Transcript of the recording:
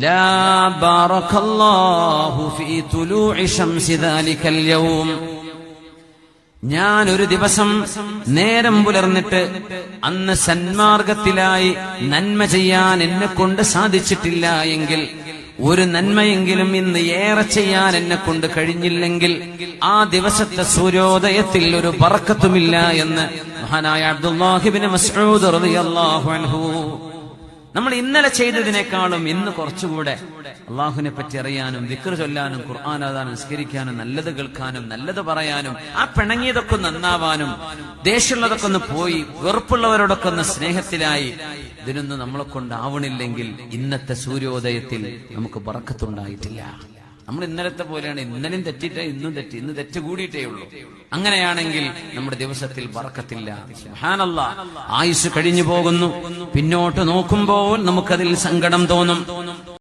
ലാ ബാറകല്ലാഹു ഫീ തുലൂഇ ശംസി ദാലികൽ യൗം. ഞാൻ ഒരു ദിവസം നേരം പുലർന്നിട്ട് അന്ന് സന്മാർഗത്തിലായി നന്മ ചെയ്യാൻ എന്നെ കൊണ്ട് സാധിച്ചിട്ടില്ല എങ്കിൽ, ഒരു നന്മയെങ്കിലും ഇന്ന് ഏറെ ചെയ്യാൻ എന്നെ കൊണ്ട് കഴിഞ്ഞില്ലെങ്കിൽ ആ ദിവസത്തെ സൂര്യോദയത്തിൽ ഒരു ബറക്കത്തുമില്ല എന്ന് മഹാനായ അബ്ദുല്ലാഹി ഇബ്നു മസ്ഊദ് റളിയല്ലാഹു അൻഹു. നമ്മൾ ഇന്നലെ ചെയ്തതിനേക്കാളും ഇന്ന് കുറച്ചുകൂടെ അള്ളാഹുവിനെ പറ്റി അറിയാനും ദിക്ർ ചൊല്ലാനും ഖുർആൻ ഓതാനും നിസ്കരിക്കാനും നല്ലത് കേൾക്കാനും നല്ലത് പറയാനും ആ പിണങ്ങിയതൊക്കെ നന്നാവാനും ദേഷ്യമുള്ളതൊക്കെ ഒന്ന് പോയി വെറുപ്പുള്ളവരോടൊക്കെ ഒന്ന് സ്നേഹത്തിലായി ഇതിനൊന്നും നമ്മളെ കൊണ്ടാവണില്ലെങ്കിൽ ഇന്നത്തെ സൂര്യോദയത്തിൽ നമുക്ക് ബറക്കത്തുണ്ടായിട്ടില്ല. നമ്മൾ ഇന്നലത്തെ പോലെയാണ്. ഇന്നലെയും തെറ്റിട്ടേ ഇന്നും തെറ്റി, ഇന്ന് തെറ്റ് കൂടിയിട്ടേ ഉള്ളൂ. അങ്ങനെയാണെങ്കിൽ നമ്മുടെ ദിവസത്തിൽ ബറക്കത്തില്ല. സുബ്ഹാനല്ലാഹ്, ആയുസ് കഴിഞ്ഞു പോകുന്നു. പിന്നോട്ട് നോക്കുമ്പോൾ നമുക്കതിൽ സങ്കടം തോന്നും.